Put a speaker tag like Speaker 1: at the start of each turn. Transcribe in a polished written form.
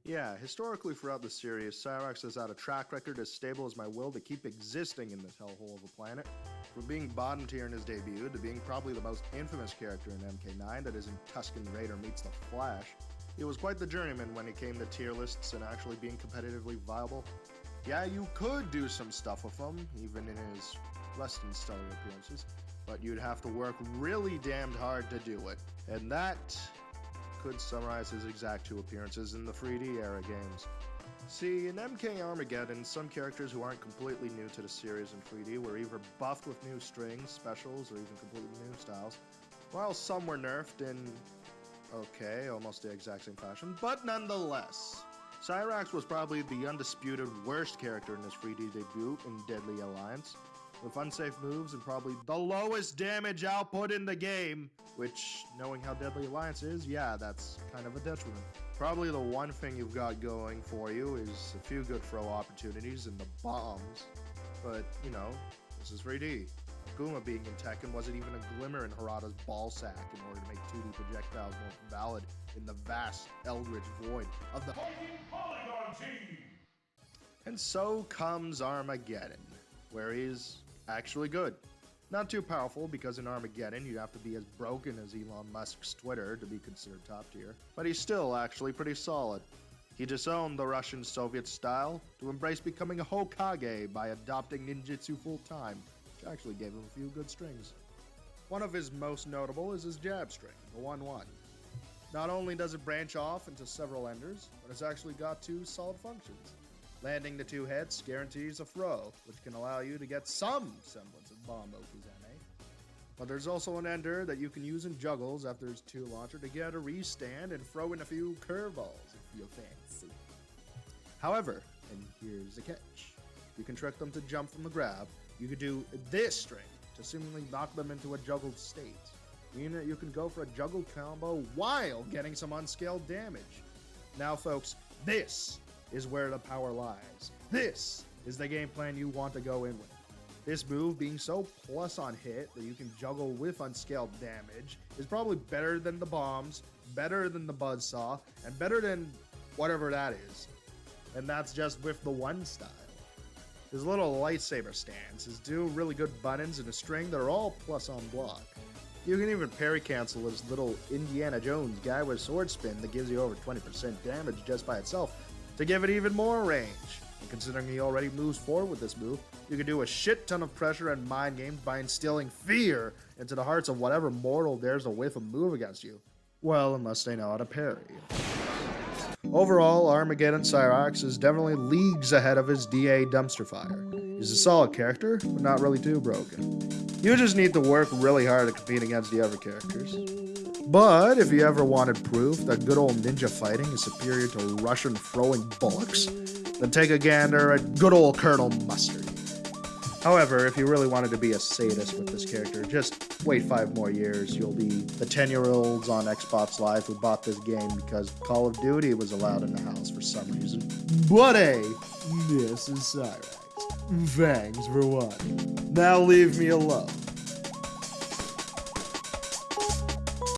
Speaker 1: Yeah, historically throughout the series, Cyrax has had a track record as stable as my will to keep existing in this hellhole of a planet. From being bottom tier in his debut, to being probably the most infamous character in MK9 that isn't Tusken Raider meets the Flash, he was quite the journeyman when it came to tier lists and actually being competitively viable. Yeah, you could do some stuff with him, even in his less than stellar appearances, but you'd have to work really damned hard to do it. And that could summarize his exact 2 appearances in the 3D era games. See, in MK Armageddon, some characters who aren't completely new to the series in 3D were either buffed with new strings, specials, or even completely new styles, while some were nerfed in, okay, almost the exact same fashion, but nonetheless. Cyrax was probably the undisputed worst character in his 3D debut in Deadly Alliance, with unsafe moves and probably the lowest damage output in the game, which, knowing how Deadly Alliance is, yeah, that's kind of a detriment. Probably the one thing you've got going for you is a few good throw opportunities and the bombs, but, you know, this is 3D. Akuma being in Tekken wasn't even a glimmer in Harada's ballsack in order to make 2D projectiles more valid in the vast eldritch void of the Polygon Team. And so comes Armageddon, where he's actually good. Not too powerful, because in Armageddon you'd have to be as broken as Elon Musk's Twitter to be considered top tier, but he's still actually pretty solid. He disowned the Russian-Soviet style to embrace becoming a Hokage by adopting ninjutsu full-time, which actually gave him a few good strings. One of his most notable is his jab string, the 1-1. Not only does it branch off into several enders, but it's actually got 2 solid functions. Landing the 2 hits guarantees a throw, which can allow you to get some semblance of bomb Okuzeme. But there's also an ender that you can use in juggles after his 2 launcher to get a restand and throw in a few curveballs if you fancy. However, and here's the catch, you can trick them to jump from the grab. You could do this string to seemingly knock them into a juggled state, meaning that you can go for a juggle combo while getting some unscaled damage. Now folks, this is where the power lies. This is the game plan you want to go in with. This move, being so plus on hit that you can juggle with unscaled damage, is probably better than the bombs, better than the buzzsaw, and better than whatever that is. And that's just with the 1 style. His little lightsaber stance, his 2 really good buttons, and a string that are all plus on block. You can even parry cancel his little Indiana Jones guy with sword spin that gives you over 20% damage just by itself, to give it even more range. And considering he already moves forward with this move, you can do a shit ton of pressure and mind games by instilling fear into the hearts of whatever mortal dares to whiff a move against you. Well, unless they know how to parry. Overall, Armageddon Cyrax is definitely leagues ahead of his DA dumpster fire. He's a solid character, but not really too broken. You just need to work really hard to compete against the other characters. But if you ever wanted proof that good old ninja fighting is superior to Russian throwing bullocks, then take a gander at good old Colonel Mustard. However, if you really wanted to be a sadist with this character, just wait 5 more years. You'll be the 10-year-olds on Xbox Live who bought this game because Call of Duty was allowed in the house for some reason. But hey, this is Cyrax. Thanks for watching. Now leave me alone.